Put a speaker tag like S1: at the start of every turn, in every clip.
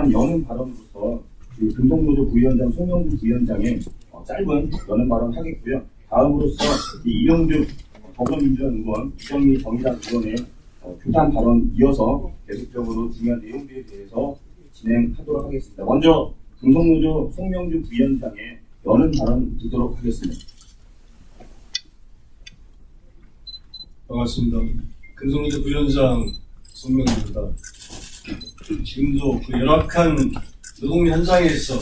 S1: 일단 여는 발언으로서 그 금속노조 부위원장 송영주 부위원장의 짧은 여는 발언 하겠고요. 다음으로서 이영주 더불어민주당 의원, 이정미 정의당 의원의 규탄 발언 이어서 계속적으로 중요한 내용들에 대해서 진행하도록 하겠습니다. 먼저 금속노조 송영주 부위원장의 여는 발언 듣도록 하겠습니다.
S2: 반갑습니다. 금속노조 부위원장 송명주입니다. 지금도 그 열악한 노동 현장에서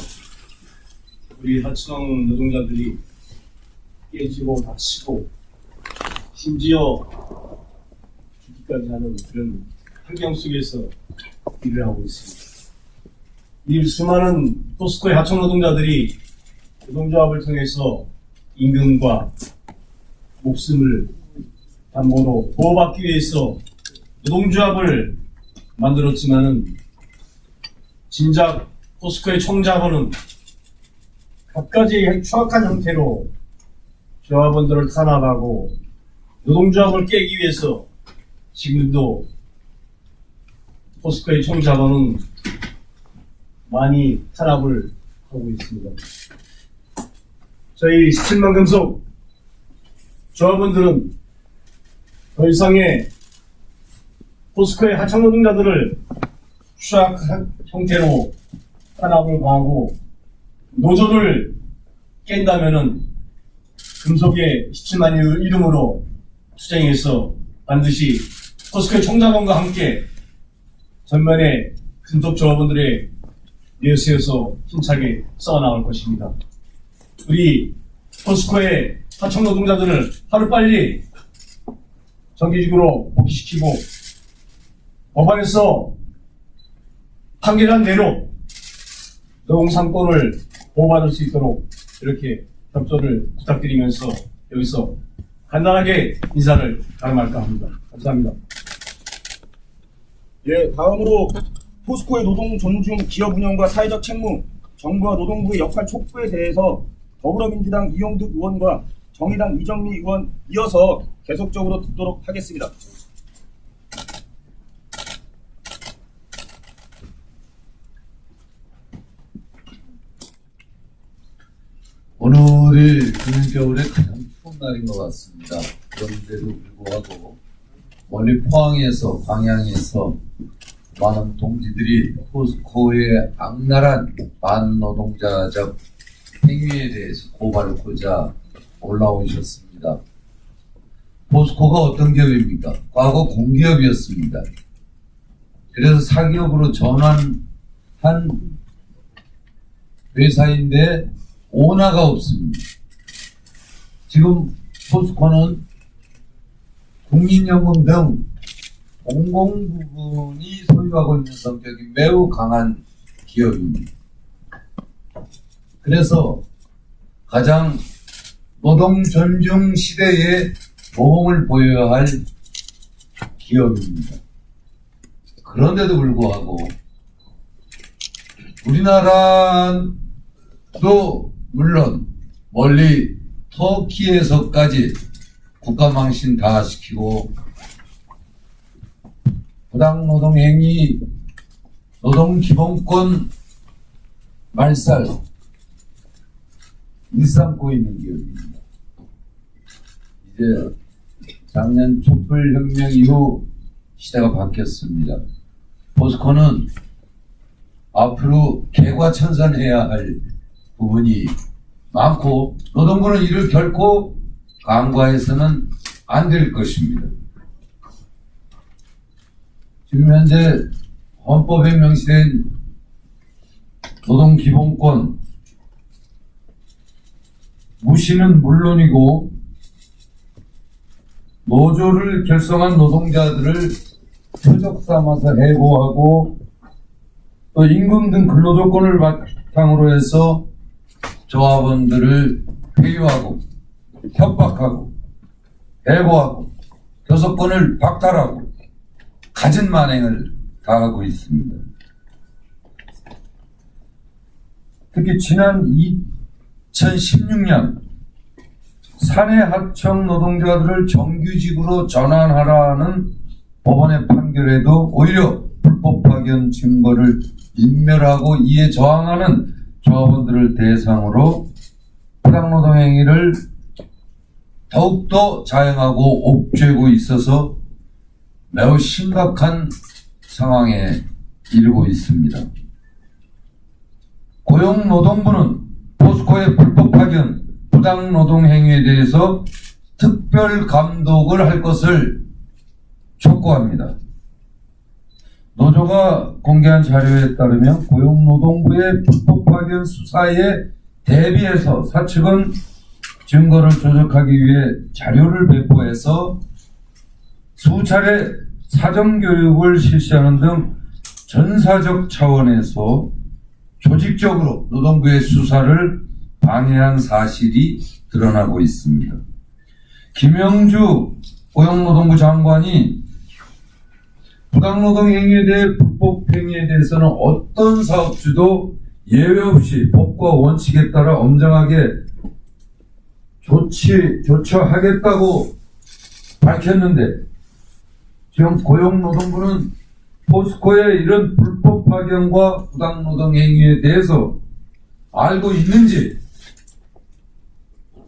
S2: 우리 하청 노동자들이 깨지고 다치고 심지어 죽기까지 하는 그런 환경 속에서 일을 하고 있습니다. 이 수많은 포스코의 하청 노동자들이 노동조합을 통해서 임금과 목숨을 담보로 보호받기 위해서 노동조합을 만들었지만은 진작 포스코의 총자본은 갖가지 추악한 형태로 조합원들을 탄압하고 노동조합을 깨기 위해서 지금도 포스코의 총자본은 많이 탄압을 하고 있습니다. 저희 17만 금속 조합원들은 더 이상의 포스코의 하청 노동자들을 추악한 형태로 탄압을 가하고 노조를 깬다면은 금속의 17만 이름으로 투쟁해서 반드시 포스코의 총자본과 함께 전면에 금속 조합원들의 내세워서 힘차게 싸워나갈 것입니다. 우리 포스코의 하청 노동자들을 하루빨리 정규직으로 복귀시키고 법원에서 판결한 대로 노동상권을 보호받을 수 있도록 이렇게 협조를 부탁드리면서 여기서 간단하게 인사를 가름할까 합니다. 감사합니다.
S1: 예, 다음으로 포스코의 노동 존중, 기업 운영과 사회적 책무, 정부와 노동부의 역할 촉구에 대해서 더불어민주당 이용득 의원과 정의당 이정미 의원 이어서 계속적으로 듣도록 하겠습니다.
S3: 오늘이 금겨울의 가장 추운 날인 것 같습니다. 그런데도 불구하고 멀리 포항에서, 광양에서 많은 동지들이 포스코의 악랄한 반노동자적 행위에 대해서 고발하고자 올라오셨습니다. 포스코가 어떤 기업입니까? 과거 공기업이었습니다. 그래서 사기업으로 전환한 회사인데 오너가 없습니다. 지금 포스코는 국민연금 등 공공부문이 소유하고 있는 성격이 매우 강한 기업입니다. 그래서 가장 노동 존중 시대에 모범을 보여야 할 기업입니다. 그런데도 불구하고 우리나라도 물론 멀리 터키에서까지 국가망신 다 시키고 부당노동행위, 노동기본권 말살 일삼고 있는 기업입니다. 이제 작년 촛불혁명 이후 시대가 바뀌었습니다. 포스코는 앞으로 개과천선해야 할 부분이 많고 노동부는 이를 결코 간과해서는 안 될 것입니다. 지금 현재 헌법에 명시된 노동기본권 무시는 물론이고 노조를 결성한 노동자들을 표적 삼아서 해고하고 또 임금 등 근로조건을 바탕으로 해서 조합원들을 회유하고 협박하고 해고하고 교섭권을 박탈하고 갖은 만행을 당하고 있습니다. 특히 지난 2016년 사내 하청 노동자들을 정규직으로 전환하라는 법원의 판결에도 오히려 불법 파견 증거를 인멸하고 이에 저항하는 조합원들을 대상으로 부당노동 행위를 더욱더 자행하고 옥죄고 있어서 매우 심각한 상황에 이르고 있습니다. 고용노동부는 포스코의 불법 파견, 부당노동 행위에 대해서 특별 감독을 할 것을 촉구합니다. 노조가 공개한 자료에 따르면 고용노동부의 불법 파견 수사에 대비해서 사측은 증거를 조작하기 위해 자료를 배포해서 수차례 사전교육을 실시하는 등 전사적 차원에서 조직적으로 노동부의 수사를 방해한 사실이 드러나고 있습니다. 김영주 고용노동부 장관이 부당노동 행위에 대해 불법 행위에 대해서는 어떤 사업주도 예외 없이 법과 원칙에 따라 엄정하게 조처하겠다고 밝혔는데 지금 고용노동부는 포스코의 이런 불법 파견과 부당노동 행위에 대해서 알고 있는지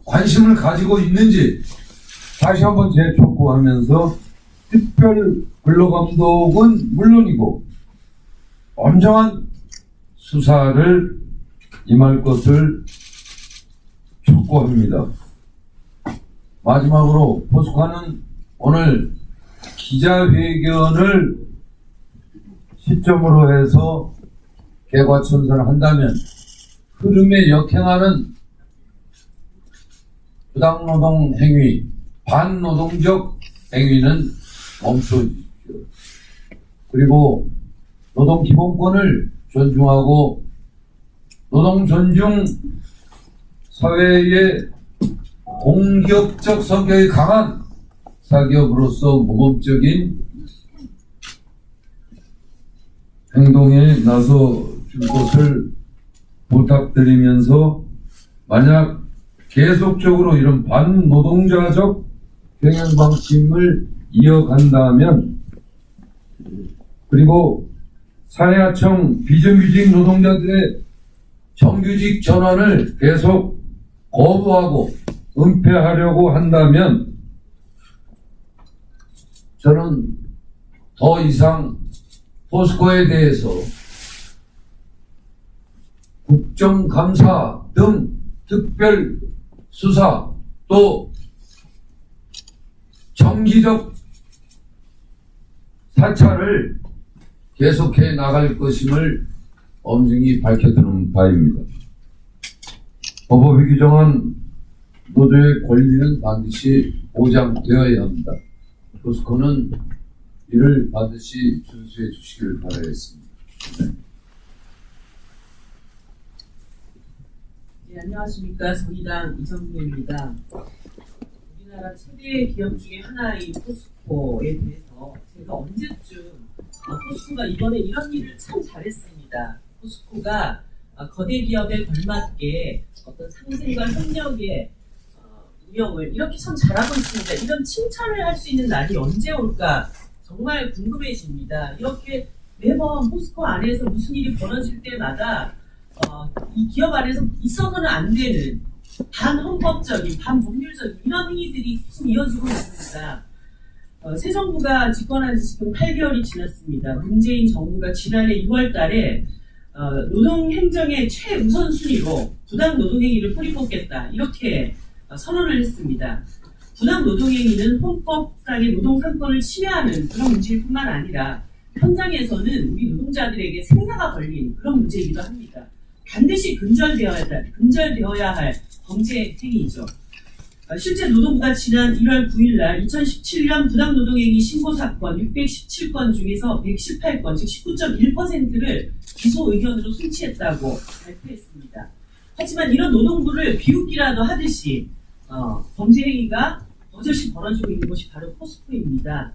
S3: 관심을 가지고 있는지 다시 한번 재촉구하면서 특별 근로감독은 물론이고 엄정한 수사를 임할 것을 촉구합니다. 마지막으로 포스코는 오늘 기자회견을 시점으로 해서 개과천선을 한다면 흐름에 역행하는 부당노동 행위, 반노동적 행위는 멈춰주십시오. 그리고 노동기본권을 존중하고 노동 존중 사회의 공격적 성격이 강한 사기업으로서 모범적인 행동에 나서줄 것을 부탁드리면서 만약 계속적으로 이런 반노동자적 경영 방침을 이어간다면 그리고 사내하청 비정규직 노동자들의 정규직 전환을 계속 거부하고 은폐하려고 한다면 저는 더 이상 포스코에 대해서 국정감사 등 특별 수사 또 정기적 사찰을 계속해 나갈 것임을 엄중히 밝혀두는 바입니다. 법법이 규정한 노조의 권리는 반드시 보장되어야 합니다. 포스코는 이를 반드시 준수해 주시길 바라겠습니다.
S4: 네, 안녕하십니까. 정의당 이정미입니다. 우리나라 최대 기업 중에 하나인 포스코에 대해서 제가 언제쯤 포스코가 이번에 이런 일을 참 잘했습니다. 포스코가 거대 기업에 걸맞게 어떤 상생과 협력의 운영을 이렇게 참 잘하고 있습니다. 이런 칭찬을 할 수 있는 날이 언제 올까 정말 궁금해집니다. 이렇게 매번 포스코 안에서 무슨 일이 벌어질 때마다 이 기업 안에서 있어서는 안 되는 반헌법적인, 반법률적인 이런 행위들이 계속 이어지고 있습니다. 새 정부가 집권한 지 지금 8개월이 지났습니다. 문재인 정부가 지난해 6월 달에 노동행정의 최우선순위로 부당노동행위를 뿌리뽑겠다 이렇게 선언을 했습니다. 부당노동행위는 헌법상의 노동상권을 침해하는 그런 문제일 뿐만 아니라 현장에서는 우리 노동자들에게 생사가 걸린 그런 문제이기도 합니다. 반드시 근절되어야 할 범죄 행위이죠. 실제 노동부가 지난 1월 9일 날 2017년 부당노동행위 신고사건 617건 중에서 118건, 즉 19.1%를 기소 의견으로 송치했다고 발표했습니다. 하지만 이런 노동부를 비웃기라도 하듯이 범죄 행위가 버젓이 벌어지고 있는 곳이 바로 포스코입니다.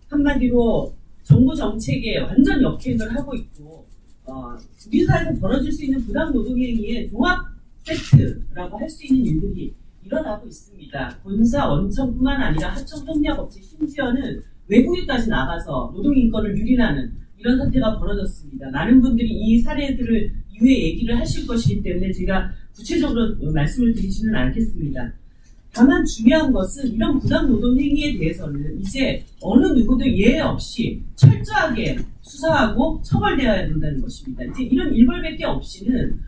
S4: 한마디로 정부 정책에 완전 역행을 하고 있고 우리 사회에서 벌어질 수 있는 부당노동행위의 종합 세트라고 할 수 있는 일들이 일어나고 있습니다. 본사, 원청뿐만 아니라 하청 협력업체 심지어는 외국에까지 나가서 노동인권을 유린하는 이런 사태가 벌어졌습니다. 많은 분들이 이 사례들을 이후에 얘기를 하실 것이기 때문에 제가 구체적으로 말씀을 드리지는 않겠습니다. 다만 중요한 것은 이런 부당 노동 행위에 대해서는 이제 어느 누구도 예외 없이 철저하게 수사하고 처벌되어야 된다는 것입니다. 이제 이런 일벌백계 없이는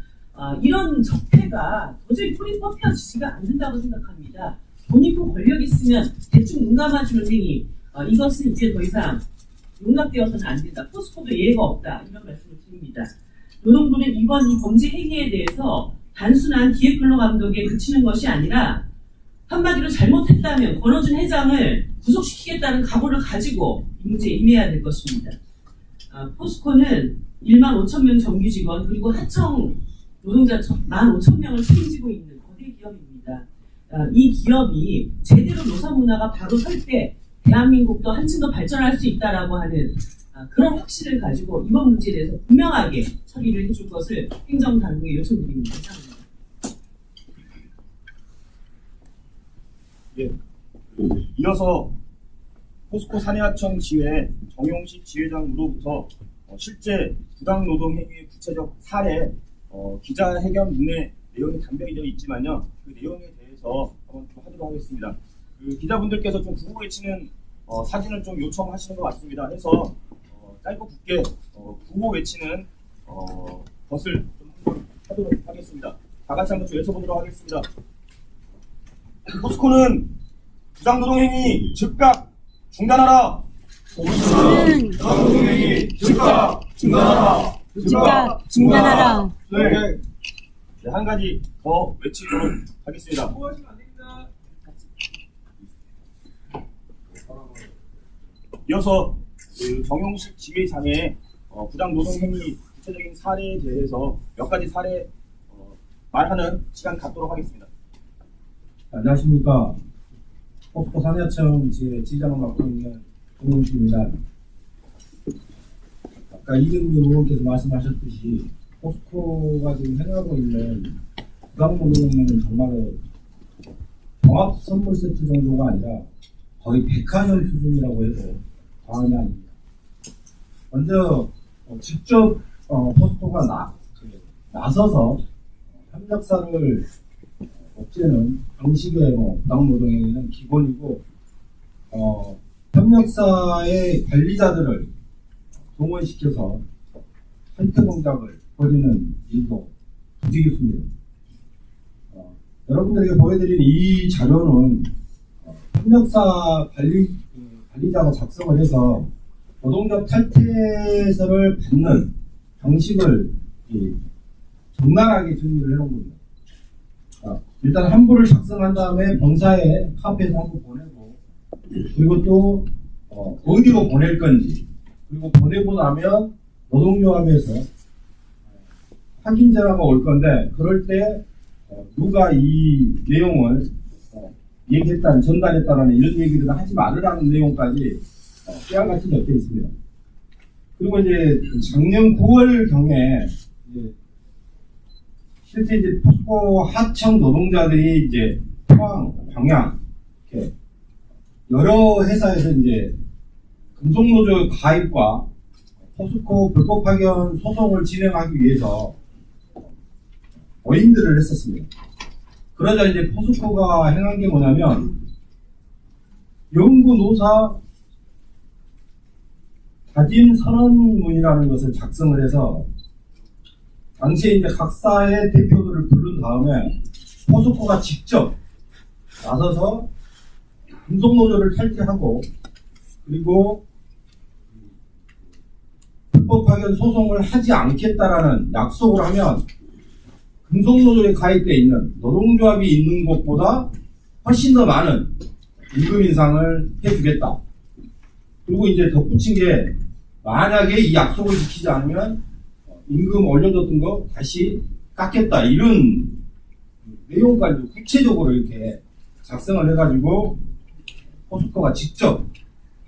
S4: 이런 적폐가 도저히 뿌리 뽑혀지지가 않는다고 생각합니다. 돈 있고 권력 있으면 대충 눈 감아주는 행위, 이것은 이제 더 이상 용납되어서는 안 된다. 포스코도 예외가 없다. 이런 말씀을 드립니다. 노동부는 이번 이 범죄 행위에 대해서 단순한 기획근로감독에 그치는 것이 아니라 한마디로 잘못했다면 권호준 회장을 구속시키겠다는 각오를 가지고 이 문제에 임해야 될 것입니다. 포스코는 1만 5천 명 정규 직원 그리고 하청 노동자 15,000명을 책임지고 있는 거대 기업입니다. 이 기업이 제대로 노사 문화가 바로 설 때 대한민국도 한층 더 발전할 수 있다라고 하는 그런 확신을 가지고 이번 문제에 대해서 분명하게 처리를 해줄 것을 행정당국에 요청드립니다. 감사합니다.
S1: 예. 이어서 포스코 사내하청 지회 정용식 지회장으로부터 실제 부당 노동 행위의 구체적 사례 기자회견문의 내용이 담겨져 있지만요, 그 내용에 대해서 한번 좀 하도록 하겠습니다. 그 기자분들께서 좀 구호 외치는 사진을 좀 요청하시는 것 같습니다. 해서 짧고 굵게 구호 외치는 것을 좀 하도록 하겠습니다. 다 같이 한번 좀 외쳐보도록 하겠습니다. 포스코는 부당노동행위 즉각 중단하라.
S5: 포스코는
S1: 부당노동행위 즉각 중단하라.
S5: 즉각 중단하라.
S1: 네, 한 가지 더 외치도록 하겠습니다. 이어서 그 정용식 지회장의 부당노동행위 구체적인 사례에 대해서 몇 가지 사례 말하는 시간 갖도록 하겠습니다.
S2: 안녕하십니까. 포스코 사내하청 지회장을 맡고 있는 정용식입니다. 아까 이정민 의원께서 말씀하셨듯이 포스코가 지금 행하고 있는 부당노동행위는 정말로 종합 선물 세트 정도가 아니라 거의 백화점 수준이라고 해도 과언이 아닙니다. 먼저 직접 포스코가 나서서 협력사를 없애는 방식의 부당노동행위는 기본이고, 협력사의 관리자들을 동원시켜서 탈퇴 공작을 벌이는 일도 부지기수입니다. 여러분들에게 보여드린 이 자료는 협력사 관리자가 작성을 해서 노동력 탈퇴서를 받는 방식을 적나라하게 정리를 해놓은 겁니다. 일단 한부를 작성한 다음에 본사에 카피해서 한부 보내고, 그리고 또 어디로 보낼 건지, 그리고 보내고 나면 노동조합에서 확인 전화가 올 건데, 그럴 때 누가 이 내용을 얘기했다는, 전달했다는 이런 얘기를 하지 말으라는 내용까지 깨알같이 적혀 있습니다. 그리고 이제 작년 9월경에 실제 이제 포스코 하청 노동자들이 이제 포항, 평양 이렇게 여러 회사에서 이제 금속노조 가입과 포스코 불법 파견 소송을 진행하기 위해서 모임들을 했었습니다. 그러자 이제 포스코가 행한 게 뭐냐면 연구노사 다짐 선언문이라는 것을 작성을 해서 당시에 이제 각사의 대표들을 부른 다음에 포스코가 직접 나서서 금속노조를 탈퇴하고, 그리고 불법 파견 소송을 하지 않겠다라는 약속을 하면 금속노조에 가입되어 있는 노동조합이 있는 곳보다 훨씬 더 많은 임금 인상을 해주겠다. 그리고 이제 덧붙인 게, 만약에 이 약속을 지키지 않으면 임금 올려줬던 거 다시 깎겠다, 이런 내용까지 구체적으로 이렇게 작성을 해가지고 포스코가 직접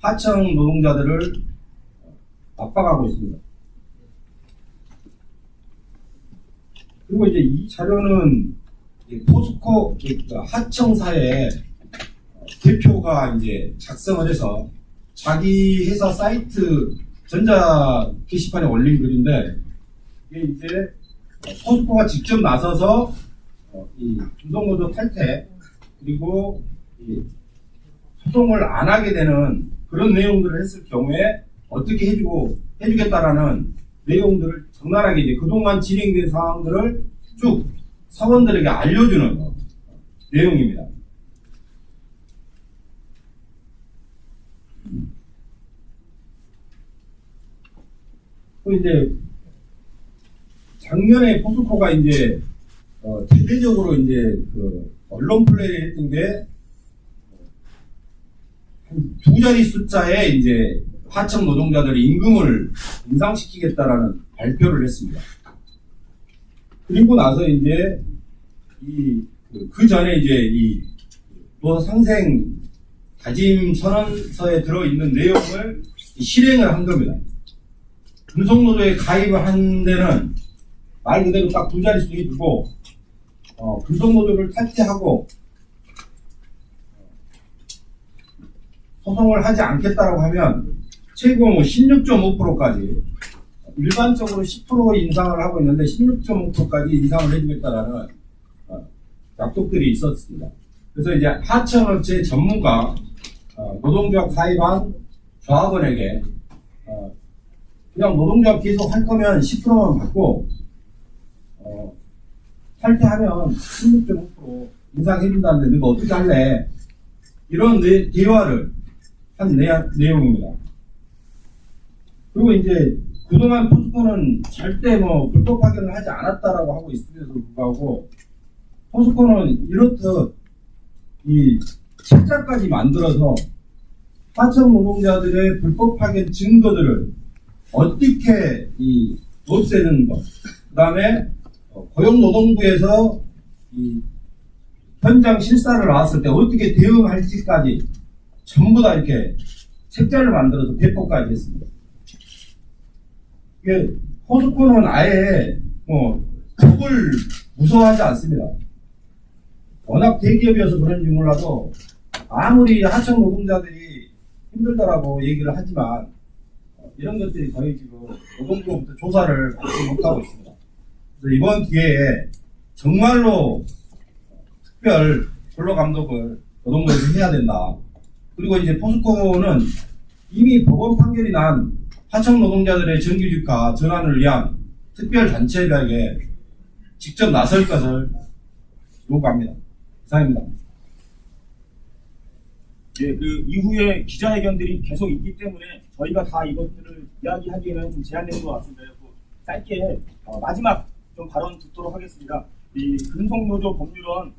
S2: 하청 노동자들을 압박하고 있습니다. 그리고 이제 이 자료는 포스코 하청사의 대표가 이제 작성을 해서 자기 회사 사이트 전자 게시판에 올린 글인데 이게 이제 포스코가 직접 나서서 이 금속노조 탈퇴 그리고 이 소송을 안 하게 되는 그런 내용들을 했을 경우에 어떻게 해주겠다라는 내용들을 적나라하게 이제 그동안 진행된 상황들을 쭉 사원들에게 알려주는 내용입니다. 또 이제 작년에 포스코가 이제 대대적으로 이제 그 언론 플레이를 했던 게 한 두 자리 숫자의 이제 하청 노동자들의 임금을 인상시키겠다라는 발표를 했습니다. 그리고 나서 이제 그 전에 이제 이 노사 상생 다짐 선언서에 들어있는 내용을 실행을 한 겁니다. 금속노조에 가입을 한 데는 말 그대로 딱 두 자릿수에 두고 금속노조를 탈퇴하고 소송을 하지 않겠다라고 하면 최고 16.5%까지 일반적으로 10% 인상을 하고 있는데 16.5%까지 인상을 해주겠다라는 약속들이 있었습니다. 그래서 이제 하청업체 전문가 노동조합 가입한 조합원에게 그냥 노동조합 계속 할 거면 10%만 받고 탈퇴하면 16.5% 인상해준다는데 너가 어떻게 할래? 이런 대화를 한 내용입니다. 그리고 이제 그동안 포스코는 절대 불법 파견을 하지 않았다라고 하고 있음에도 불구하고 포스코는 이렇듯 이 책자까지 만들어서 하청 노동자들의 불법 파견 증거들을 어떻게 없애는 것, 그 다음에 고용노동부에서 이 현장 실사를 나왔을 때 어떻게 대응할지까지 전부 다 이렇게 책자를 만들어서 배포까지 했습니다. 이게 포스코는 아예 법을 무서워하지 않습니다. 워낙 대기업이어서 그런지 몰라도 아무리 하청 노동자들이 힘들다라고 얘기를 하지만 이런 것들이 거의 지금 노동부로부터 조사를 받지 못하고 있습니다. 그래서 이번 기회에 정말로 특별 근로감독을 노동부에서 해야 된다. 그리고 이제 포스코는 이미 법원 판결이 난 하청 노동자들의 정규직화 전환을 위한 특별단체에게 직접 나설 것을 요구합니다. 이상입니다.
S1: 예, 그 이후에 기자회견들이 계속 있기 때문에 저희가 다 이것들을 이야기하기에는 좀 제한되는 것 같습니다. 짧게 마지막 좀 발언 듣도록 하겠습니다. 이 금속노조 법률원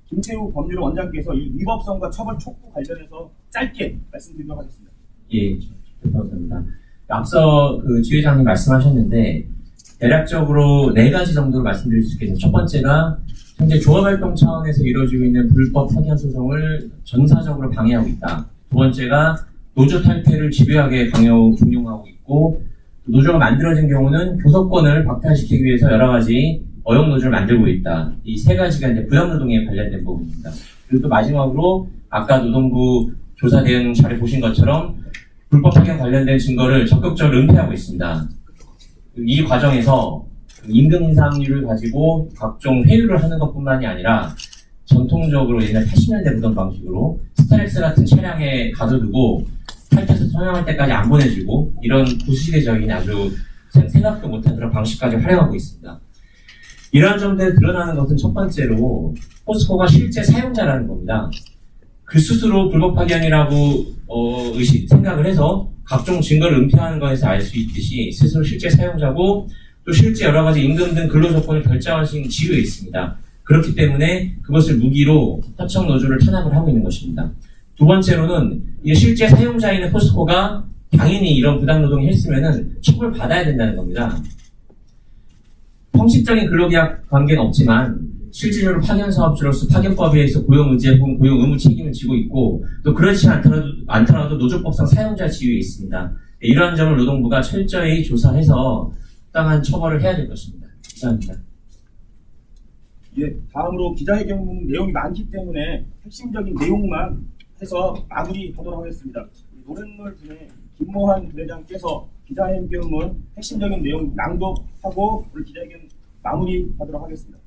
S1: 김태우 법률원장께서 이 위법성과 처벌 촉구 관련해서 짧게 말씀드리도록 하겠습니다.
S6: 예, 감사합니다. 앞서 그 지회장님 말씀하셨는데 대략적으로 4가지 정도로 말씀드릴 수 있겠습니다. 첫 번째가 현재 조합활동 차원에서 이루어지고 있는 불법 파견 소송을 전사적으로 방해하고 있다. 두 번째가 노조 탈퇴를 집요하게 종용하고 있고, 노조가 만들어진 경우는 교섭권을 박탈시키기 위해서 여러 가지 어용 노조를 만들고 있다. 이 3가지가 이제 부당노동에 관련된 부분입니다. 그리고 또 마지막으로 아까 노동부 조사 대응 자료 보신 것처럼 불법 파견 관련된 증거를 적극적으로 은폐하고 있습니다. 이 과정에서 임금 인상률을 가지고 각종 회유를 하는 것뿐만이 아니라 전통적으로 옛날 80년대 보던 방식으로 스타렉스 같은 차량에 가둬두고 탈퇴해서 선양할 때까지 안 보내주고 이런 구시대적인 아주 생각도 못한 그런 방식까지 활용하고 있습니다. 이러한 점들이 드러나는 것은 첫 번째로 포스코가 실제 사용자라는 겁니다. 그 스스로 불법 파견이라고 생각을 해서 각종 증거를 은폐하는 것에서 알 수 있듯이 스스로 실제 사용자고 또 실제 여러 가지 임금 등 근로조건을 결정할 수 있는 지위에 있습니다. 그렇기 때문에 그것을 무기로 하청 노조를 탄압을 하고 있는 것입니다. 두 번째로는 이 실제 사용자인 포스코가 당연히 이런 부당노동을 했으면은 처벌받아야 된다는 겁니다. 형식적인 근로계약 관계는 없지만 실질적으로 파견 사업주로서 파견법에 의해서 고용 의제 혹은 고용 의무 책임을 지고 있고 또 그렇지 않더라도 노조법상 사용자 지위에 있습니다. 이러한 점을 노동부가 철저히 조사해서 적당한 처벌을 해야 될 것입니다. 감사합니다.
S1: 예, 다음으로 기자회견 내용이 많기 때문에 핵심적인 내용만 해서 마무리하도록 하겠습니다. 노랫말 분의 김모한 부회장께서 기자회견문 핵심적인 내용 낭독하고 오늘 기자회견 마무리하도록 하겠습니다.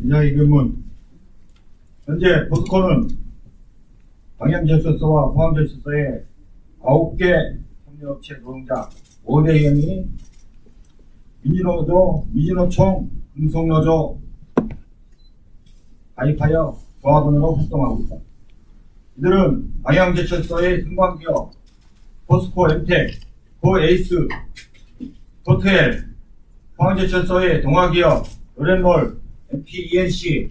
S7: 기자회견문. 현재 포스코는 방향제철소와 포항제철소의 9개 협력업체 노동자 5대형이 민주노조, 민주노총, 금속노조 가입하여 조합원으로 활동하고 있다. 이들은 방향제철소의 승관기업 포스코 엠텍, 고에이스, 포트엘, 포항제철소의 동아기업 노렌롤, MPENC,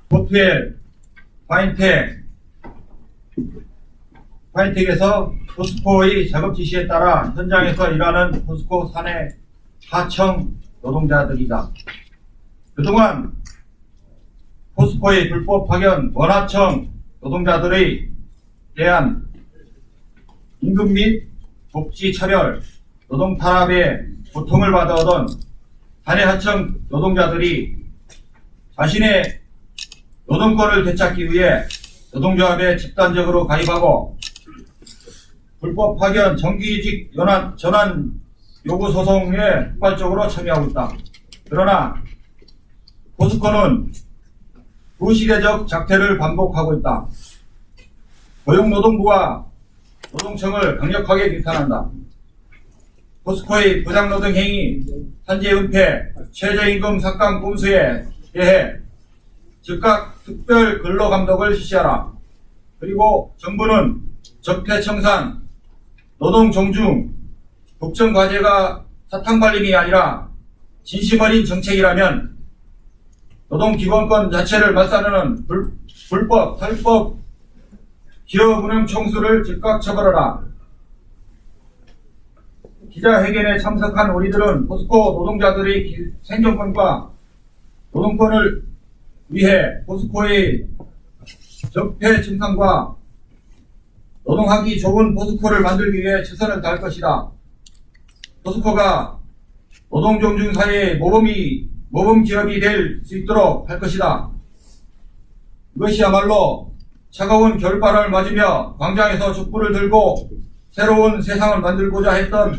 S7: 포트엘, 파인텍에서 포스코의 작업 지시에 따라 현장에서 일하는 포스코 사내 하청 노동자들이다. 그동안 포스코의 불법 파견 원하청 노동자들의 대한 임금 및 복지 차별, 노동 탄압에 고통을 받아오던 사내 하청 노동자들이 자신의 노동권을 되찾기 위해 노동조합에 집단적으로 가입하고 불법 파견 정규직 전환 요구 소송에 폭발적으로 참여하고 있다. 그러나 포스코는 부시대적 작태를 반복하고 있다. 고용노동부와 노동청을 강력하게 비판한다. 포스코의 부당노동 행위, 산재 은폐, 최저임금 삭감 꼼수에 대해 즉각 특별 근로감독을 실시하라. 그리고 정부는 적폐청산, 노동 존중, 국정과제가 사탕발림이 아니라 진심 어린 정책이라면 노동기본권 자체를 맞서는 불법, 탈법 기업운영 총수를 즉각 처벌하라. 기자회견에 참석한 우리들은 포스코 노동자들의 생존권과 노동권을 위해 포스코의 적폐 청산과 노동하기 좋은 포스코를 만들기 위해 최선을 다할 것이다. 포스코가 노동 존중 사회의 모범 기업이 될 수 있도록 할 것이다. 이것이야말로 차가운 겨울바람을 맞으며 광장에서 촛불을 들고 새로운 세상을 만들고자 했던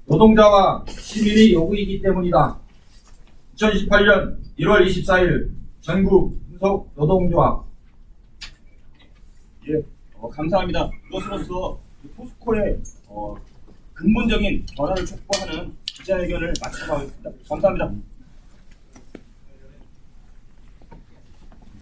S7: 노동자와 시민의 요구이기 때문이다. 2018년 1월 24일 전국 금속노동조합.
S1: 예, 감사합니다. 이것으로써 포스코의 근본적인 변화를 촉구하는 기자회견을 마치도록 하겠습니다. 감사합니다.